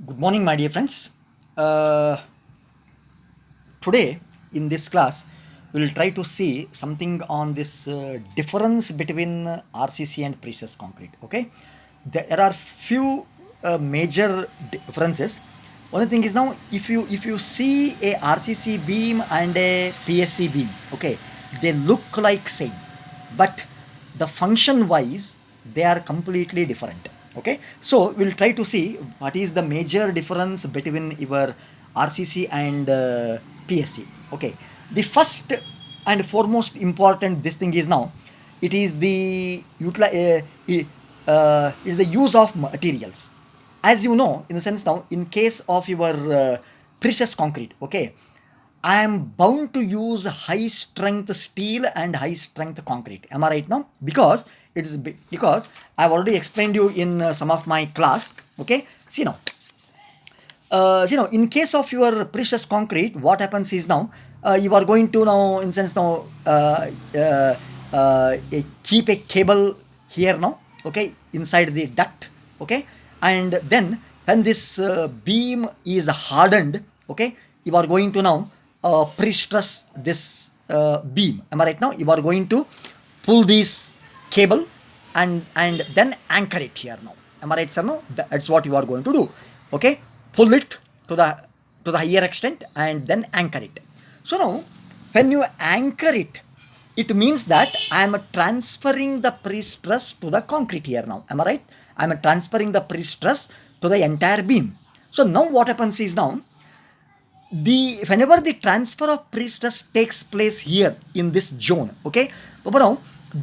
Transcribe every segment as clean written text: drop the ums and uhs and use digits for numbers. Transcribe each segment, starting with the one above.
Good morning, my dear friends. Uh, Today, in this class, we will try to see something on this difference between RCC and precious concrete. Okay, there are few major differences. One thing is now, if you see a RCC beam and a PSC beam, okay, they look like same, but the function wise they are completely different. Okay, so we'll try to see what is the major difference between your RCC and PSC. Okay, the first and foremost important this thing is now it is the is the use of materials. As you know, in the sense now, in case of your precious concrete, okay, I am bound to use high strength steel and high strength concrete. Am I right now? Because I've already explained you in some of my class. Okay, in case of your precious concrete, what happens is now you are going to now, in sense now, keep a cable here now, okay, inside the duct, okay, and then when this beam is hardened, okay, you are going to now pre-stress this beam. Am I right now? You are going to pull this cable and then anchor it here now. Am I right, sir? No, that's what you are going to do. Okay, pull it to the higher extent and then anchor it. So now, when you anchor it, it means that I am transferring the pre-stress to the concrete here now. Am I right? I am transferring the pre-stress to the entire beam. So now what happens is now the whenever the transfer of pre-stress takes place here in this zone, okay, but now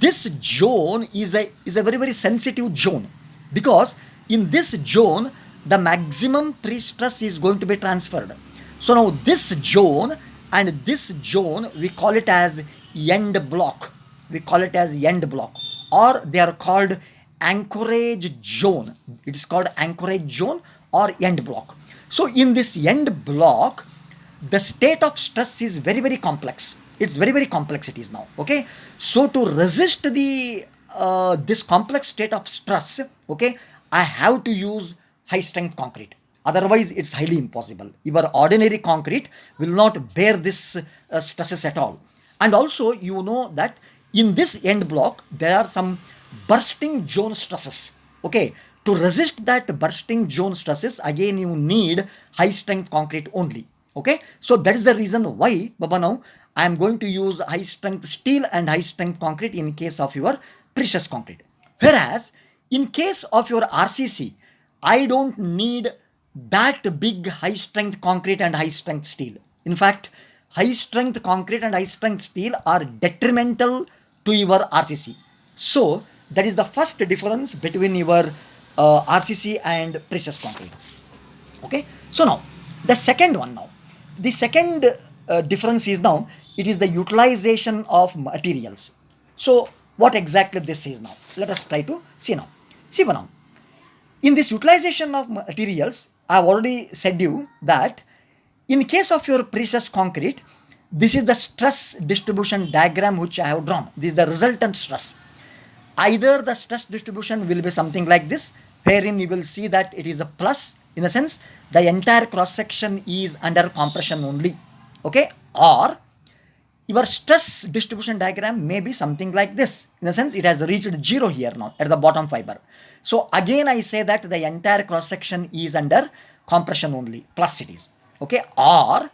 this zone is a very very sensitive zone, because in this zone the maximum pre-stress is going to be transferred. So now this zone and this zone, we call it as end block. We call it as end block, or they are called anchorage zone. It is called anchorage zone or end block. So in this end block, the state of stress is very very complex. It's very very complex it is now. Okay, so to resist the this complex state of stress, okay, I have to use high strength concrete. Otherwise it's highly impossible. Your ordinary concrete will not bear this stresses at all. And also you know that in this end block there are some bursting zone stresses. Okay, to resist that bursting zone stresses, again you need high strength concrete only. Okay, so that is the reason why, Baba, now I am going to use high strength steel and high strength concrete in case of your precious concrete. Whereas in case of your RCC, I don't need that big high strength concrete and high strength steel. In fact, high strength concrete and high strength steel are detrimental to your RCC. So that is the first difference between your RCC and precious concrete. Okay, so now the second one now, the second difference is now it is the utilization of materials. So what exactly this is now, let us try to see now. See now, in this utilization of materials, I have already said you that in case of your precious concrete, this is the stress distribution diagram which I have drawn. This is the resultant stress. Either the stress distribution will be something like this, wherein you will see that it is a plus, in the sense the entire cross section is under compression only, okay, or your stress distribution diagram may be something like this, in the sense it has reached zero here now at the bottom fiber. So again I say that the entire cross section is under compression only, plus it is, okay, or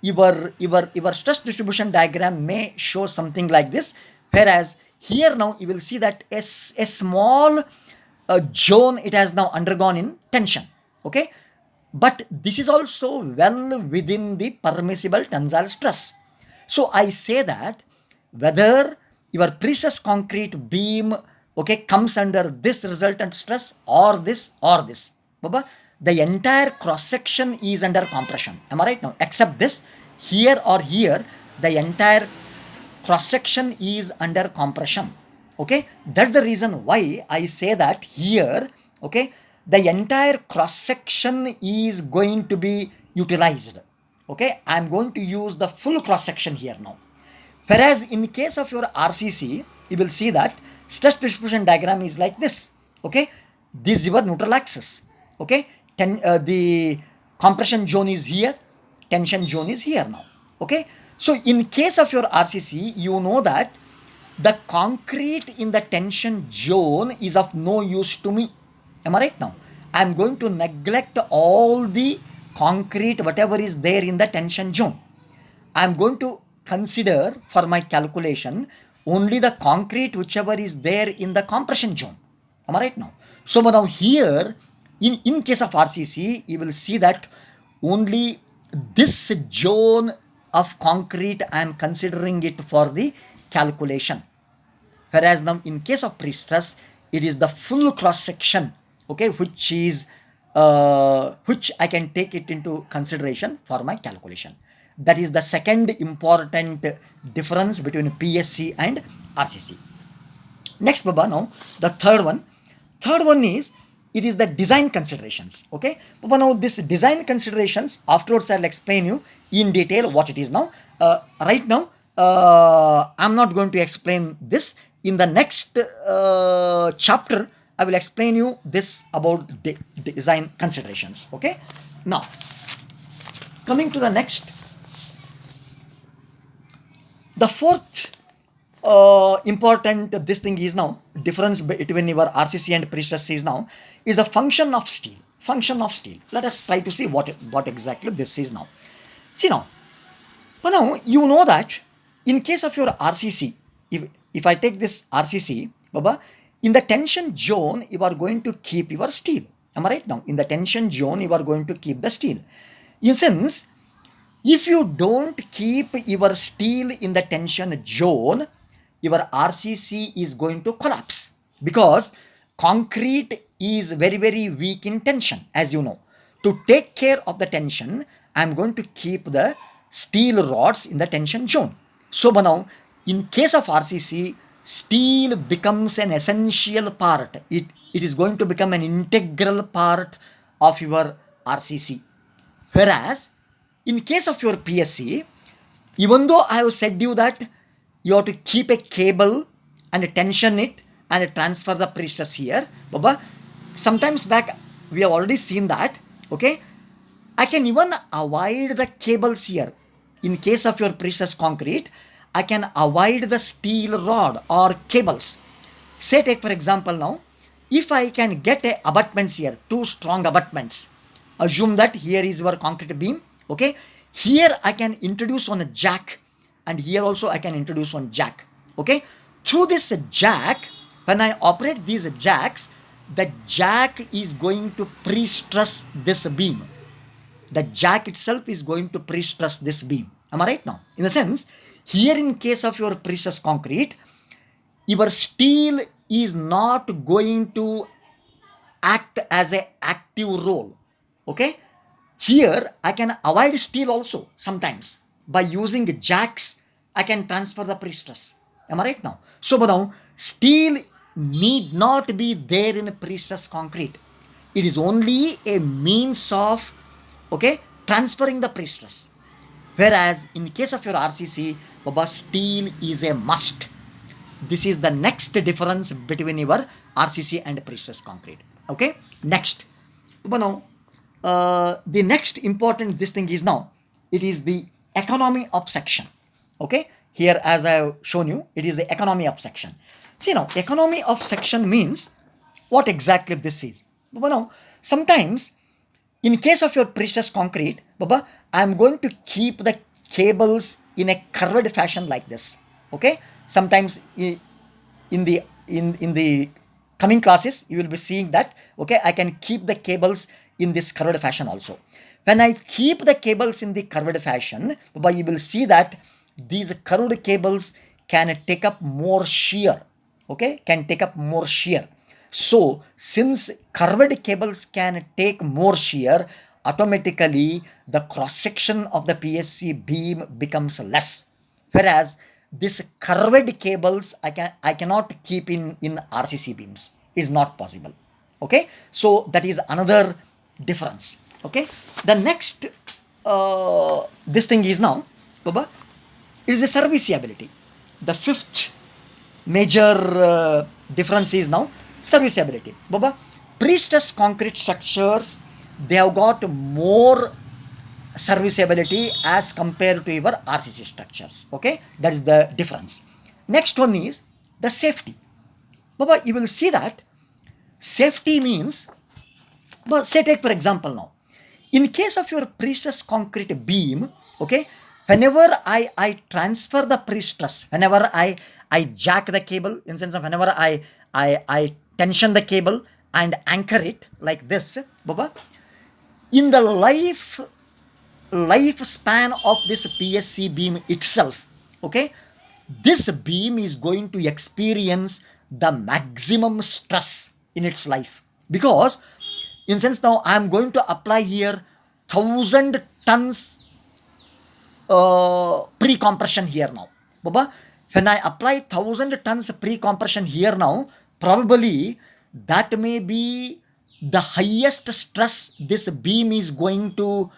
your stress distribution diagram may show something like this, whereas here now you will see that a small zone it has now undergone in tension, okay, but this is also well within the permissible tensile stress. So I say that whether your precious concrete beam, okay, comes under this resultant stress or this or this, Baba, the entire cross section is under compression. Am I right now? Except this, here or here, the entire cross section is under compression. Okay, that's the reason why I say that here, okay, the entire cross section is going to be utilized. Okay, I'm going to use the full cross section here now. Whereas in case of your RCC, you will see that stress distribution diagram is like this. Okay, this is your neutral axis. Okay, the compression zone is here, tension zone is here now. Okay, so in case of your RCC, you know that the concrete in the tension zone is of no use to me. Am I right now? I am going to neglect all the concrete, whatever is there in the tension zone. I am going to consider for my calculation only the concrete whichever is there in the compression zone. Am I right now? So now here, in case of RCC, you will see that only this zone of concrete I am considering it for the calculation. Whereas now in case of pre-stress, it is the full cross section, okay, which I can take it into consideration for my calculation. That is the second important difference between PSC and RCC. Next, Baba, now the third one. Third one is, it is the design considerations. Okay, Baba, now this design considerations, afterwards I'll explain you in detail what it is now. Right now, I'm not going to explain this. In the next chapter, I will explain you this about design considerations. Okay, now coming to the next. The fourth important this thing is now, difference between your RCC and pre-stress is now, is the function of steel. Function of steel. Let us try to see what exactly this is now. See now, but now you know that in case of your RCC, if I take this RCC, Baba, in the tension zone, you are going to keep your steel. Am I right now? In the tension zone, you are going to keep the steel. In sense, if you don't keep your steel in the tension zone, your RCC is going to collapse, because concrete is very, very weak in tension, as you know. To take care of the tension, I am going to keep the steel rods in the tension zone. So now, in case of RCC, steel becomes an essential part. It is going to become an integral part of your RCC. Whereas, in case of your PSC, even though I have said you that you have to keep a cable and tension it and transfer the pre-stress here, Baba, sometimes back we have already seen that, okay, I can even avoid the cables here. In case of your pre-stress concrete, I can avoid the steel rod or cables. Say, take for example now, if I can get a abutments here, two strong abutments, assume that here is your concrete beam, okay, here I can introduce one jack, and here also I can introduce one jack, okay. Through this jack, when I operate these jacks, the jack is going to pre-stress this beam. The jack itself is going to pre-stress this beam. Am I right now? In the sense, here in case of your pre-stress concrete, your steel is not going to act as an active role, okay. Here I can avoid steel also sometimes. By using jacks, I can transfer the pre-stress. Am I right now? So now, steel need not be there in pre-stress concrete. It is only a means of, okay, transferring the pre-stress. Whereas in case of your RCC, Baba, steel is a must. This is the next difference between your RCC and pre-stress concrete. Okay, next. Baba, now, the next important this thing is now, it is the economy of section. Okay, here as I have shown you, it is the economy of section. See now, economy of section means what exactly this is. Baba, now, sometimes in case of your pre-stress concrete, Baba, I am going to keep the cables in a curved fashion like this. Okay, sometimes in the coming classes you will be seeing that, okay, I can keep the cables in this curved fashion also. When I keep the cables in the curved fashion, Baba, you will see that these curved cables can take up more shear, okay, can take up more shear. So since curved cables can take more shear, automatically the cross section of the PSC beam becomes less. Whereas this curved cables I cannot keep in RCC beams. Is not possible. Okay, so that is another difference. Okay, the next this thing is now, Baba, is the serviceability. The fifth major difference is now serviceability. Baba, pre-stress concrete structures they have got more serviceability as compared to your RCC structures. Okay, that is the difference. Next one is the safety. Baba, you will see that safety means, but say take for example now, in case of your pre-stress concrete beam, okay, whenever I transfer the pre-stress, whenever I jack the cable, in sense of whenever I tension the cable and anchor it like this, Baba, in the lifespan of this PSC beam itself, okay, this beam is going to experience the maximum stress in its life, because in sense now I am going to apply here 1,000 tons pre-compression here now. Baba, when I apply 1,000 tons pre-compression here now, probably that may be the highest stress this beam is going to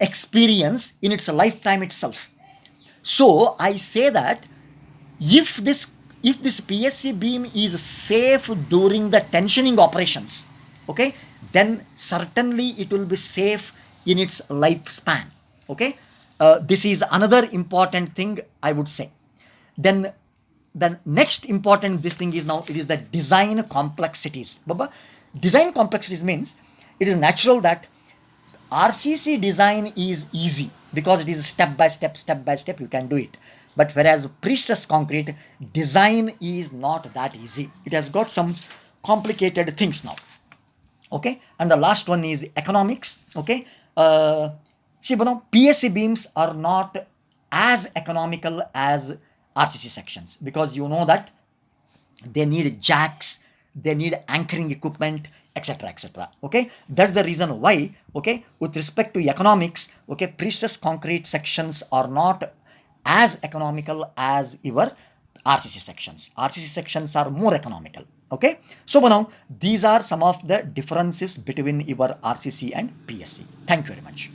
experience in its lifetime itself. So I say that if this PSC beam is safe during the tensioning operations, okay, then certainly it will be safe in its lifespan. Okay, this is another important thing I would say. Then the next important this thing is now, it is the design complexities. Baba, design complexities means it is natural that RCC design is easy because it is step by step you can do it. But whereas pre-stress concrete design is not that easy. It has got some complicated things now. Okay, and the last one is economics. Okay, see, PSC beams are not as economical as RCC sections, because you know that they need jacks, they need anchoring equipment, etc., etc. Okay, that's the reason why, okay, with respect to economics, okay, pre-stress concrete sections are not as economical as your RCC sections. RCC sections are more economical. Okay, so now these are some of the differences between your RCC and PSC. Thank you very much.